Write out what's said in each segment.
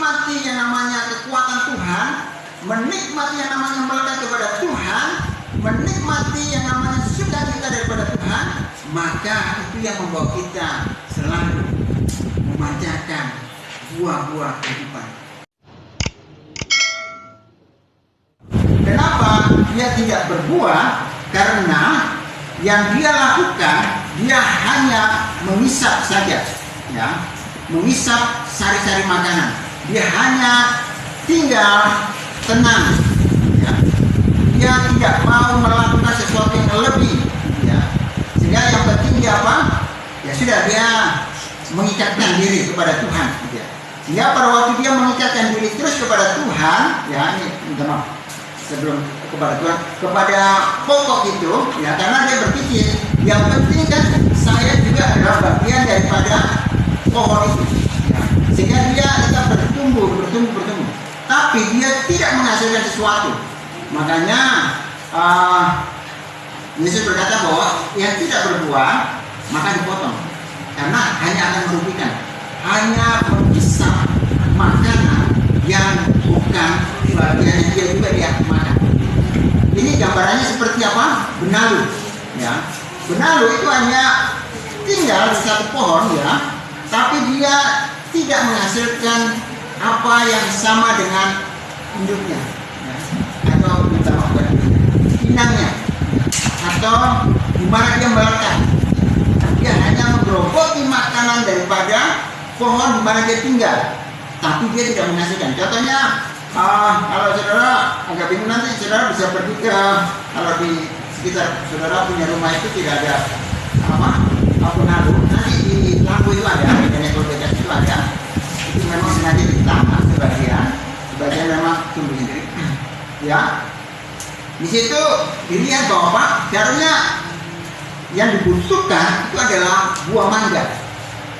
menikmati yang namanya kekuatan Tuhan, menikmati yang namanya melekat kepada Tuhan, menikmati yang namanya sukacita daripada Tuhan, maka itu yang membawa kita selalu memanjatkan buah-buah kehidupan. Kenapa dia tidak berbuah? Karena yang dia lakukan, dia hanya mengisap saja, ya, mengisap sari-sari makanan. Dia hanya tinggal tenang, ya. Dia tidak mau melakukan sesuatu yang lebih, ya. Sehingga yang penting dia apa? Ya sudah, dia mengikatkan diri kepada Tuhan, ya. Sehingga pada waktu dia mengikatkan diri terus kepada Tuhan, ya, ini minta maaf, sebelum kepada Tuhan, kepada pokok itu, ya, karena dia berpikir yang penting kan saya juga adalah bagian daripada pohon itu, ya. Sehingga dia tetap bertumbuh. Tapi dia tidak menghasilkan sesuatu. Makanya Yesus berkata bahwa yang tidak berbuah maka dipotong, karena hanya akan merugikan, hanya mengisap makanan yang bukan bagiannya dia juga dia makan. Ini gambarannya seperti apa? Benalu, ya. Benalu itu hanya tinggal di satu pohon, ya, tapi dia tidak menghasilkan apa yang sama dengan induknya, ya. Atau kita maafkan inangnya, atau di mana dia melekat. Dia hanya menggerogoti makanan daripada pohon di mana dia tinggal, tapi dia tidak menghasilkan. Contohnya, kalau saudara agak bingung, nanti saudara bisa pergi ke, kalau di sekitar saudara punya rumah itu tidak ada benalu, nanti di lampu itu ada, dan ekologi itu ada. Itu memang sengaja ditanam sebagian memang tumbuh sendiri, ya. Di situ dilihat bahwa caranya yang dibutuhkan itu adalah buah mangga,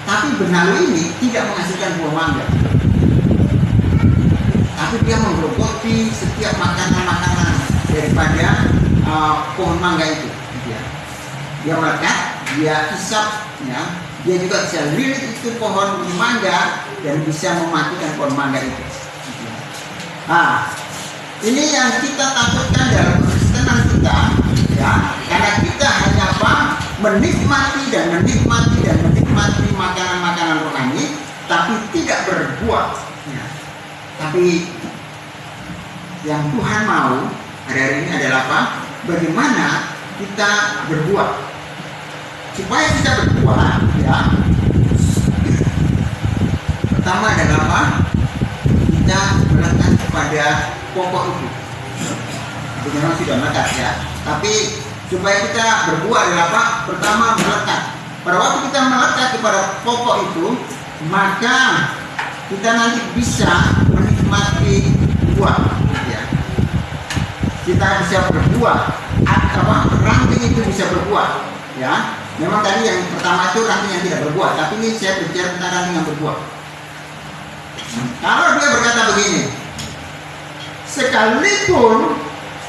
tapi benalu ini tidak menghasilkan buah mangga. Tapi dia menggerogoti setiap makanan-makanan daripada pohon mangga itu. Dia melekat, dia isap, ya. Dia juga bisa lilit itu pohon mangga dan bisa mematikan pohon mangga itu. Nah, ini yang kita takutkan dalam kekristenan kita, ya. Karena kita hanya menikmati makanan-makanan rohani, tapi tidak berbuah. Ya. Tapi yang Tuhan mau hari ini adalah apa? Bagaimana kita berbuah? Supaya kita berbuah, ya. Pertama adalah apa? Kita melekat kepada pokok itu. Itu memang sudah melekat, ya. Tapi supaya kita berbuah adalah apa? Pertama melekat. Pada waktu kita melekat kepada pokok itu, maka kita nanti bisa menikmati buah, ya. Kita bisa berbuah, ranting itu bisa berbuah, ya. Memang tadi yang pertama itu ranting yang tidak berbuah, tapi ini saya berbicara tentang ranting yang berbuah. Kalau dia berkata begini, sekalipun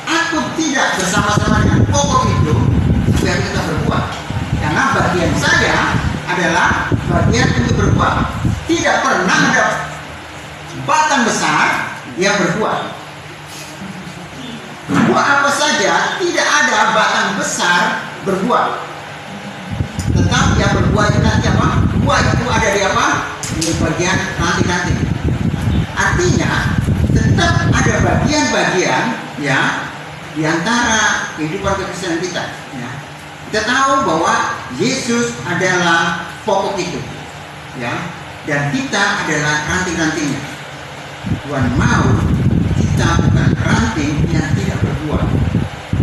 aku tidak bersama-sama dengan pokok itu, biar kita berbuah, karena bagian saya adalah bagian untuk berbuah. Tidak pernah ada batang besar yang berbuah. Buah apa saja tidak ada batang besar berbuah. Tetap yang berbuah itu nanti apa? Buah itu ada di apa? Di bagian ranting-ranting. Artinya tetap ada bagian-bagian, ya, di antara kehidupan kekristenan kita, ya. Kita tahu bahwa Yesus adalah pokok itu, ya, dan kita adalah ranting-rantingnya. Tuhan mau kita bukan ranting yang tidak berbuah,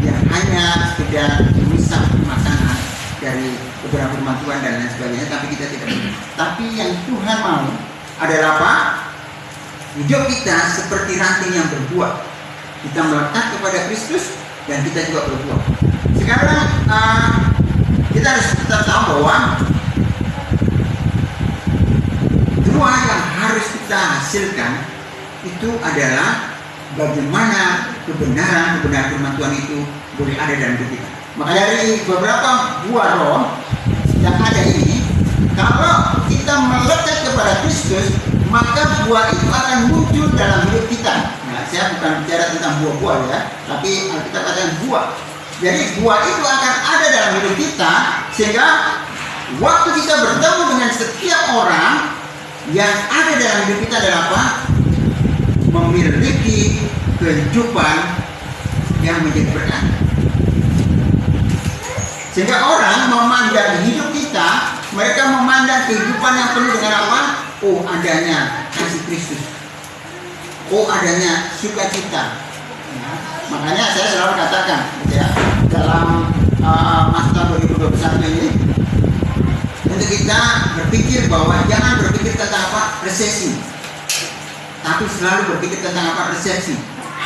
yang hanya sekedar memisah makanan dari beberapa firman Tuhan dan lain sebagainya, tapi kita tidak. Tapi yang Tuhan mau adalah apa? Hidup kita seperti ranting yang berbuah. Kita melekat kepada Kristus dan kita juga berbuah. Sekarang kita harus tetap tahu bahwa buah yang harus kita hasilkan itu adalah bagaimana kebenaran firman Tuhan itu boleh ada dalam hidup kita. Maka dari beberapa buah roh yang ada ini, kalau kita melekat kepada kepada Kristus, maka buah itu akan muncul dalam hidup kita. Nah, saya bukan bicara tentang buah-buah ya, tapi Alkitab katakan buah. Jadi buah itu akan ada dalam hidup kita, sehingga waktu kita bertemu dengan setiap orang yang ada dalam hidup kita adalah apa? Memiliki kehidupan yang menjadi berkat. Sehingga orang memandang hidup kita, mereka memandang kehidupan yang penuh dengan apa? Oh, adanya kasih Kristus. Oh, adanya sukacita. Ya, makanya saya selalu katakan, ya, dalam masa tahun 2021 ini, untuk kita berpikir bahwa jangan berpikir tentang apa? Resesi, tapi selalu berpikir tentang apa? Resepsi.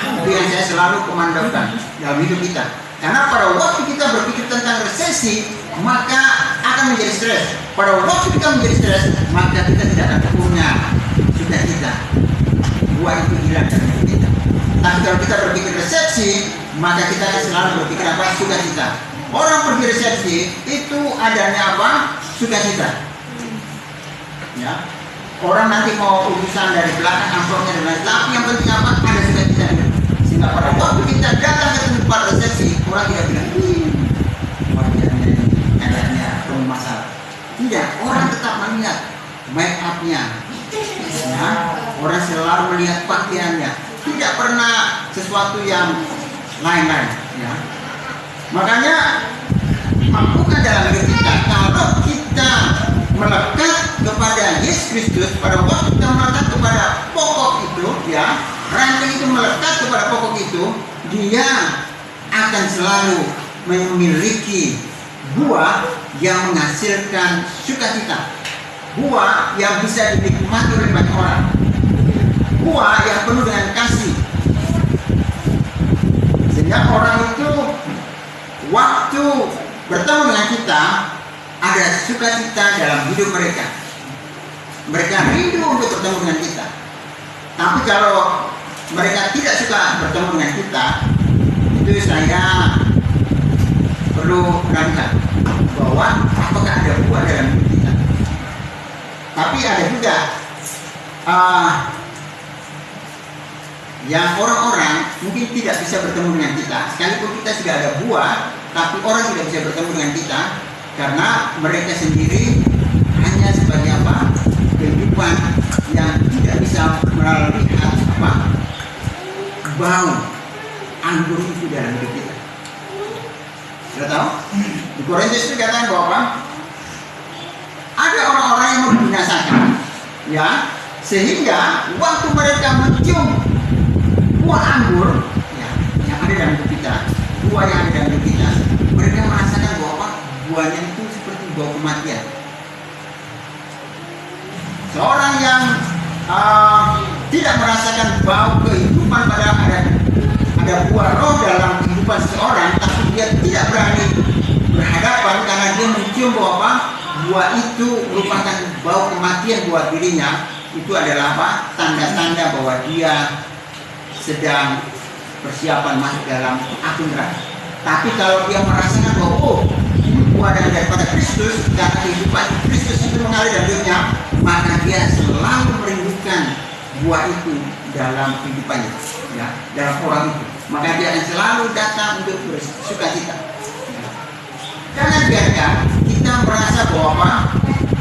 Itu yang saya selalu komandangkan dalam hidup kita. Karena pada waktu kita berpikir tentang resesi, maka akan menjadi stres. Pada waktu kita menjadi stres, maka kita tidak akan punya sukacita. Buah itu hilang dari hidup kita. Tapi kalau kita berpikir resepsi, maka kita akan selalu berpikir apa? Sukacita. Orang pergi resepsi itu adanya apa? Sukacita. Ya. Orang nanti mau urusan dari belakang amplopnya dan lain, tapi yang penting apa? Ada sukacita. Sehingga pada waktu kita datang ke tempat resepsi, orang tidak bilang, wajahnya ini, adanya masalah. Tidak, orang tetap melihat make up-nya. Ya, orang selalu melihat pakaiannya. Tidak pernah sesuatu yang lain-lain. Ya. Makanya mampukan dalam hidup kita kalau kita melekat kepada Yesus Kristus, pada waktu kita melekat kepada pokok itu, ya, ranting itu melekat kepada pokok itu, dia akan selalu memiliki buah yang menghasilkan sukacita, buah yang bisa dinikmati oleh banyak orang, buah yang penuh dengan kasih, sehingga orang itu waktu bertemu dengan kita ada sukacita dalam hidup mereka. Mereka rindu untuk bertemu dengan kita. Tapi kalau mereka tidak suka bertemu dengan kita, itu saya perlu ragukan bahwa apakah ada buah dalam hidup kita. Tapi ada juga yang orang-orang mungkin tidak bisa bertemu dengan kita, sekalipun kita sudah ada buah, tapi orang tidak bisa bertemu dengan kita karena mereka sendiri hanya sebagai apa? Kehidupan yang tidak bisa melihat apa? Bau anggur itu dalam hidup kita. Sudah tahu? Di Korintus itu katakan bahwa ada orang-orang yang membinasakan, ya, sehingga waktu mereka mencium buah anggur, ya, yang ada dalam hidup kita, buah yang ada dalam hidup kita, mereka merasakan bahwa buahnya itu seperti bau kematian. Seorang yang tidak merasakan bau kehidupan pada ada buah roh dalam kehidupan seseorang, tapi dia tidak berani berhadapan karena dia mencium bahwa buah itu merupakan bau kematian buat dirinya, itu adalah apa? Tanda-tanda bahwa dia sedang persiapan masuk dalam api neraka. Tapi kalau dia merasakan bahwa buah daripada Kristus, karena kehidupan Kristus itu mengalir dalam hidupnya, maka dia selalu merindukan buah itu dalam kehidupannya, ya, dalam orang itu. Maka dia akan selalu datang untuk bersukacita. Ya. Jangan biarkan kita merasa bahwa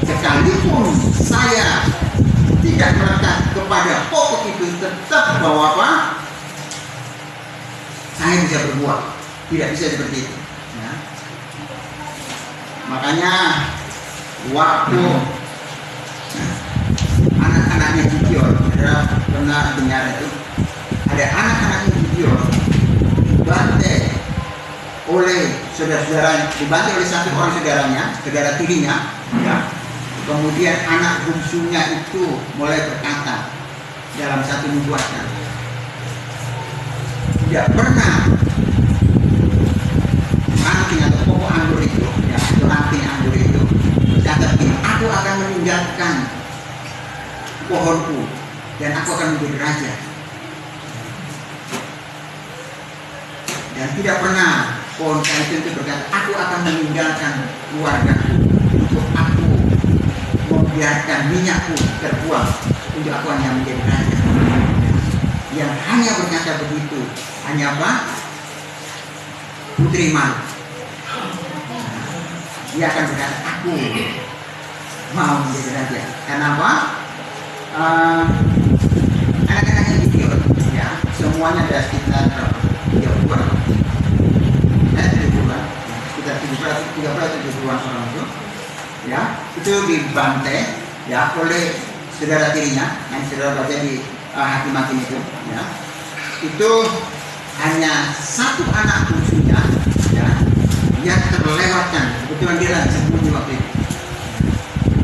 sekalipun saya tidak melekat kepada pokok itu, tetap bahwa apa? Saya bisa berbuah. Tidak bisa seperti itu. Ya. Makanya waktu anak-anaknya Gideon, saudara pernah dengar itu, ada anak-anaknya Gideon dibantai oleh saudara-saudara, dibantai oleh satu orang saudaranya, saudara tirinya, ya. Kemudian anak bungsunya itu mulai berkata dalam satu nubuatan, tidak pernah ranting atau pokok anggur itu, ya, itu ranting anggur itu berkata begini, aku akan meninggalkan pohonku dan aku akan menjadi raja. Dan tidak pernah pohon kayu itu berkata, aku akan meninggalkan keluargaku untuk aku membiarkan minyakku terbuang untuk aku hanya menjadi raja. Yang hanya berkata begitu hanya apa? Putri malu. Dia akan berkata, aku mau menjadi raja. Kenapa? Anak-anaknya Gideon, ya, semuanya ada sekitar 30-an, sekitar 30-an orang itu, ya, itu dibantai, ya, oleh saudara tirinya, yang saudara baca di Hakim-Hakim itu, ya, itu hanya satu anak bungsunya, ya, yang terlewatkan. Kebetulan dia lagi sembunyi waktu itu,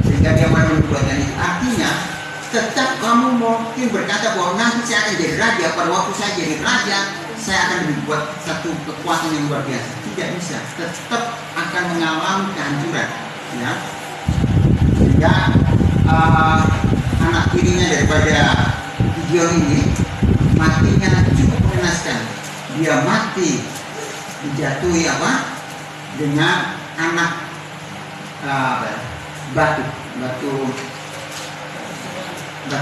sehingga dia mau membuatnya itu. Artinya tetap kamu mungkin berkata bahwa nanti saya akan jadi raja, pada waktu saya jadi raja saya akan membuat satu kekuatan yang luar biasa. Tidak bisa, tetap akan mengalami kehancuran, ya. Sehingga anak tirinya daripada Gideon ini matinya cukup mengenaskan. Dia mati dijatuhi apa? Dengan anak batu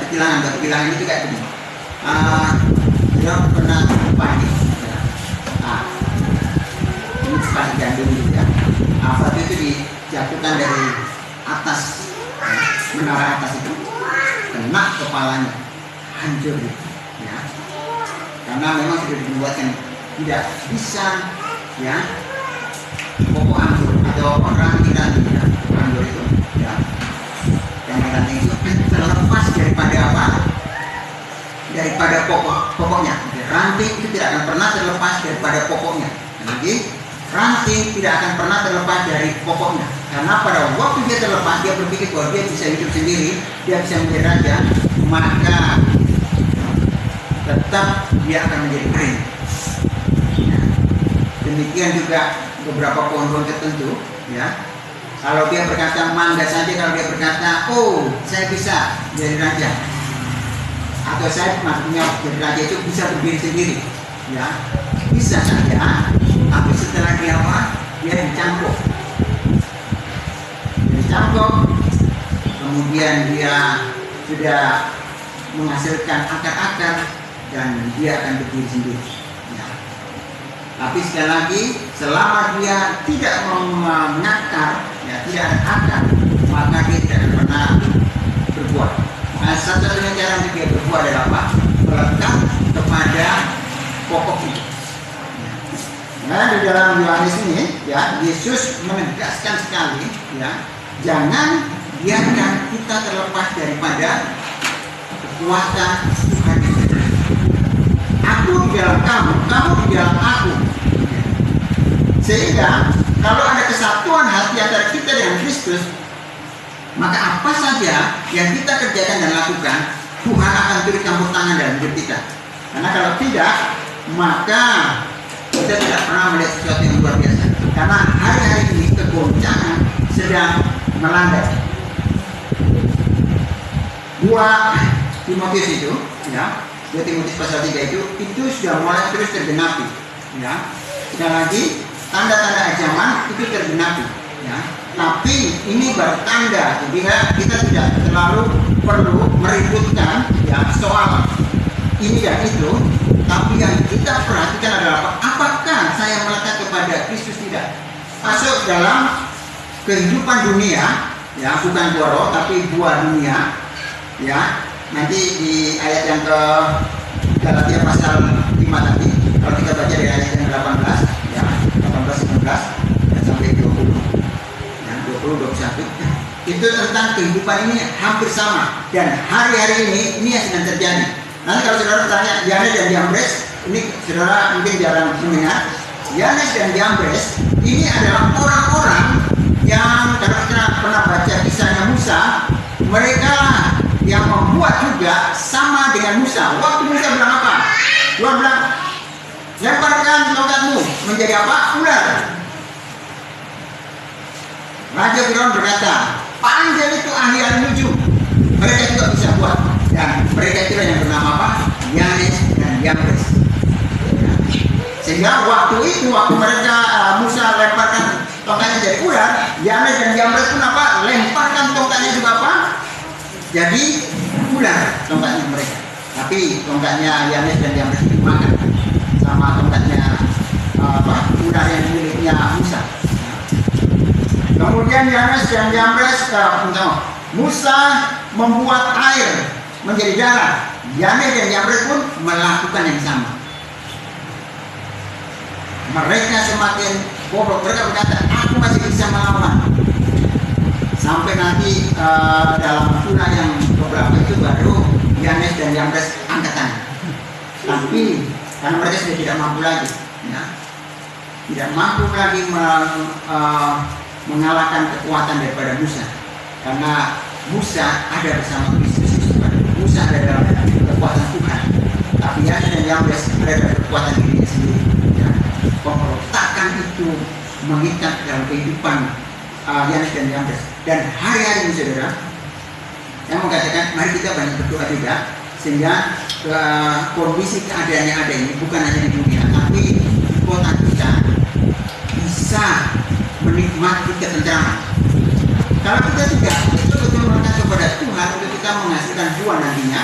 kilangan itu kayak begini. Dia pernah panik, ya. Ini seperti gandum gitu, ya. Batu itu dijatuhkan dari atas, menara atas itu, kena kepalanya, hancur gitu, ya. Karena memang sudah dibuatkan tidak bisa, ya, pokok anggur atau orang tidak anggur itu, ya, yang ranting itu terlepas daripada apa? Daripada pokoknya. Ranting itu tidak akan pernah terlepas daripada pokoknya. Lagi, ranting tidak akan pernah terlepas dari pokoknya. Karena pada waktu dia terlepas, dia berpikir bahwa dia bisa hidup sendiri, dia bisa menjadi raja, maka tetap dia akan menjadi kering. Demikian juga beberapa pohon-pohon tertentu, ya. Kalau dia berkata mangga saja, kalau dia berkata, oh saya bisa jadi raja, atau saya maksudnya jadi raja itu bisa berdiri sendiri, ya, bisa saja. Tapi setelah dia apa? Dia dicampur, kemudian dia sudah menghasilkan akar-akar dan dia akan berdiri sendiri. Tapi sekali lagi, selama dia tidak mengakar, ya, tidak ada akar, maka dia tidak akan pernah berbuah. Nah, satu-satunya cara untuk dia berbuah adalah apa? Melekat kepada pokok itu. Nah, di dalam Yohanes ini, ya, Yesus menegaskan sekali, ya, jangan biarkan kita terlepas daripada kekuatan Tuhan. Aku di dalam kamu, kamu di dalam aku. Sehingga kalau ada kesatuan hati antara kita dengan Kristus, maka apa saja yang kita kerjakan dan lakukan, Tuhan akan turut campur tangan dalam hidup kita. Karena kalau tidak, maka kita tidak pernah melihat sesuatu yang luar biasa. Karena hari-hari ini kegoncangan sedang melanda. 2 Timotius itu, ya, 2 Timotius pasal 3 itu sudah mulai terus tergenapi, ya. Sekali lagi, tanda-tanda ancaman itu tergenapi, ya. Tapi ini baru tanda, jadi kita tidak terlalu perlu meributkan, ya, soal ini dan itu. Tapi yang kita perhatikan adalah apa? Apakah saya melekat kepada Kristus? Tidak. Masuk dalam kehidupan dunia, ya, bukan buah roh tapi buah dunia, ya. Nanti di ayat yang ke Galatia pasal 5 tadi, kalau kita baca dari ayat yang 18, ya, 18, 19 dan sampai 20, ya, 20, 21, itu tentang kehidupan ini hampir sama. Dan hari-hari ini yang sedang terjadi. Nanti kalau saudara bertanya, Yanes dan Jambres, ini saudara mungkin jarang mendengar. Yanes dan Jambres ini adalah orang-orang yang kalau kita pernah baca kisahnya Musa, mereka yang membuat juga sama dengan Musa. Waktu Musa bilang apa? Tuhan bilang, lemparkan tongkatmu menjadi apa? Ular. Raja Firaun berkata, panggil itu ahli-ahli nujum. Mereka juga bisa buat. Dan mereka itulah yang bernama apa? Yanes dan Jambres. Sehingga waktu itu, waktu mereka Musa lemparkan tongkatnya jadi ular, Yanes dan Jambres pun apa? Lemparkan tongkatnya juga apa? jadi ular tongkatnya mereka. Tapi tongkatnya Yanes dan Yambres itu makan sama tongkatnya ular yang miliknya Musa. Kemudian Yanes dan Yambres, Musa membuat air menjadi darah. Yanes dan Yambres pun melakukan yang sama. Mereka semakin bobrok. Mereka berkata, aku masih bisa melawan. Sampai nanti dalam surah yang beberapa itu baru Yanes dan Yambres angkat tangan. Tapi karena mereka sudah tidak mampu lagi, ya, tidak mampu lagi mengalahkan kekuatan daripada Musa. Karena Musa ada bersama Kristus. Musa ada dalam kekuatan Tuhan. Tapi Yanes dan Yambres ada dalam kekuatan dirinya sendiri. Ya. Pemberontakan itu mengikat dalam kehidupan Yanes dan Yambres. Dan hari-hari ini saudara, saya mau katakan, mari kita banyak berdoa juga, sehingga kondisi keadaan yang ada ini bukan hanya di dunia, tapi di kota kita bisa menikmati ketentraman. Kalau kita tidak betul-betul melekat kepada Tuhan untuk kita menghasilkan buah nantinya,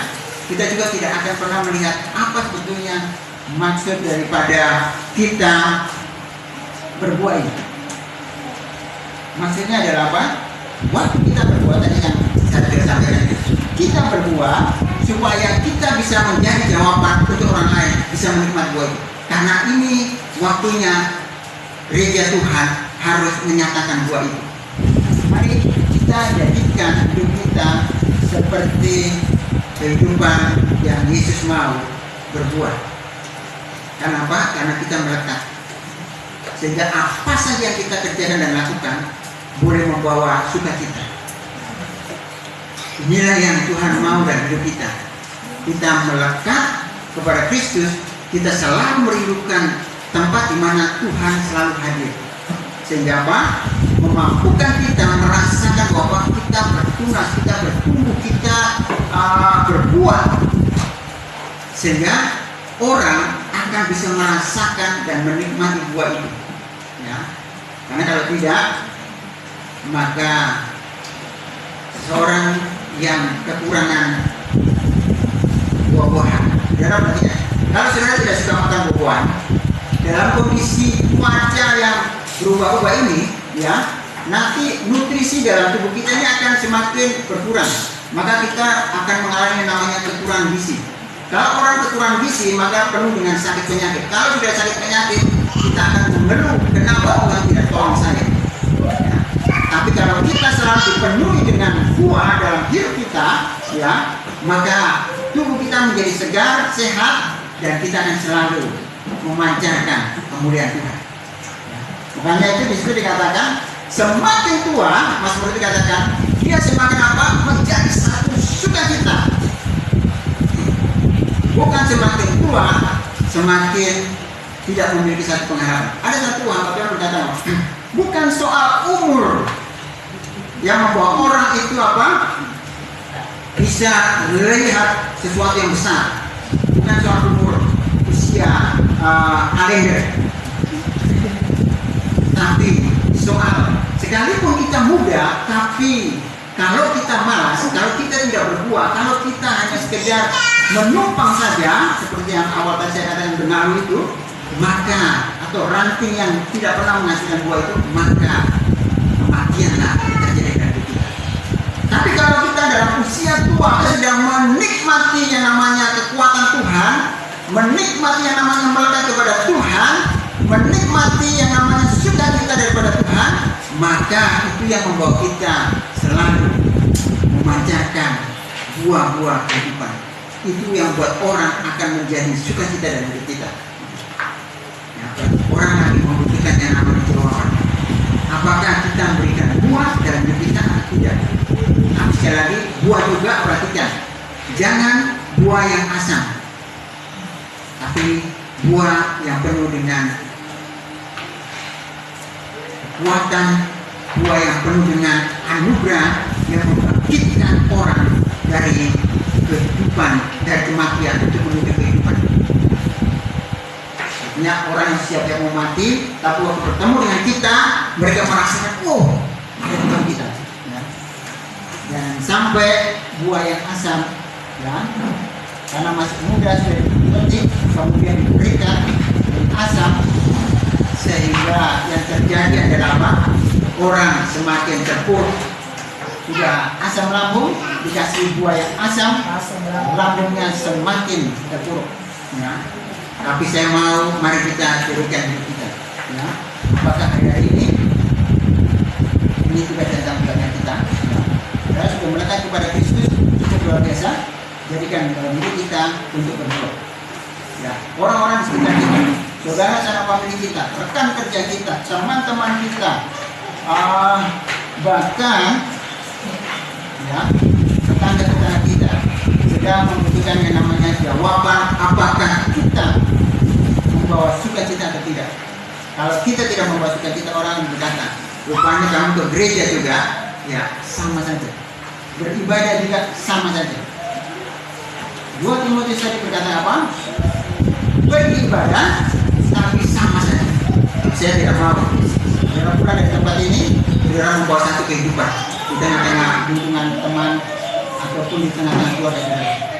kita juga tidak akan pernah melihat apa sebetulnya maksud daripada kita berbuah ini. Maksudnya adalah apa? Waktu kita berbuah, tadi yang saya sudah sampaikan, kita berbuah supaya kita bisa menjadi jawaban untuk orang lain bisa menikmati buah itu. Karena ini waktunya gereja Tuhan harus menyatakan buah itu. Mari kita jadikan hidup kita seperti kehidupan yang Yesus mau berbuah. Kenapa? Karena kita melekat. Sehingga apa saja yang kita kerjakan dan lakukan boleh membawa sukacita. Inilah yang Tuhan mau dari hidup kita. Kita melekat kepada Kristus, kita selalu merindukan tempat di mana Tuhan selalu hadir. Sehingga apa? Memampukan kita merasakan bahwa kita bertunas, kita bertumbuh, kita berbuah. Sehingga orang akan bisa merasakan dan menikmati buah itu. Ya. Karena kalau tidak, maka seorang yang kekurangan buah-buahan, kalau saudara tidak suka makan buah-buahan, dalam kondisi cuaca yang berubah-ubah ini, ya, nanti nutrisi dalam tubuh kita ini akan semakin berkurang. Maka kita akan mengalami namanya kekurangan gizi. Kalau orang kekurangan gizi, maka penuh dengan sakit penyakit. Kalau sudah sakit penyakit, kita akan mengeluh, kenapa Tuhan tidak tolong saya? Ya. Tapi kalau kita selalu dipenuhi dengan buah dalam hidup kita, ya, maka tubuh kita menjadi segar, sehat, dan kita akan selalu memancarkan kemuliaan Tuhan. Ya. Makanya itu disitu dikatakan, semakin tua, Mas Murti dikatakan, dia semakin apa? Menjadi satu sukacita. Bukan semakin tua, semakin tidak memiliki satu pengharapan. Ada satu hamba yang berkata, bukan soal umur yang membawa orang itu apa? Bisa melihat sesuatu yang besar. Bukan soal umur, usia, kalender. Tapi soal, sekalipun kita muda, tapi kalau kita malas, kalau kita tidak berbuah, kalau kita hanya sekedar menumpang saja, seperti yang awal tadi saya katakan benalu itu, maka atau ranting yang tidak pernah menghasilkan buah itu, maka kematianlah terjadi dalam hidup kita. Tapi kalau kita dalam usia tua, kita sedang menikmati yang namanya kekuatan Tuhan, menikmati yang namanya melekat kepada Tuhan, menikmati yang namanya sukacita daripada Tuhan, maka itu yang membawa kita selalu memancarkan buah-buah kehidupan. Itu yang buat orang akan menjadi sukacita dalam hidup kita. Ya, orang lagi membutuhkan yang namanya jawaban. Apakah kita memberikan buah dalam hidup kita? Tidak. Tapi sekali lagi, buah juga perhatikan. Jangan buah yang asam, tapi buah yang penuh dengan kekuatan, buah yang penuh dengan anugerah yang membangkitkan orang dari kehidupan, dari kematian untuk menuju kehidupan. Artinya orang yang siap yang mau mati, tapi waktu bertemu dengan kita, mereka merasakan, oh, ada Tuhan kita. Ya. Dan sampai buah yang asam, ya, karena masih muda sudah dipetik, kemudian diberikan yang asam, sehingga yang terjadi adalah apa? Orang semakin terpuruk. Sudah asam lambung, dikasih buah yang asam, lambungnya semakin terpuruk. Ya. Tapi saya mau, mari kita tirukan diri kita. Ya. Apakah hari ini tugas dan tanggung jawab kita? Ya. Sudah melekat kepada Kristus, cukup luar biasa. Jadikan dalam diri kita untuk berdoa. Ya. Orang-orang di sekitar kita, saudara sanak famili kita, rekan kerja kita, teman-teman kita, bahkan ya, tetangga-tetangga kita sedang membutuhkan yang namanya jawaban apakah kita membawa sukacita atau tidak. Kalau kita tidak membawa sukacita, orang berkata, rupanya kamu ke gereja juga, ya sama saja. Beribadah juga sama saja. 2 Timotius tadi berkata apa? Beribadah tapi sama saja. Saya tidak mau. Jangan pulang dari tempat ini, saudara membawa satu kehidupan di tengah-tengah lingkungan teman ataupun di tengah-tengah keluarga saudara.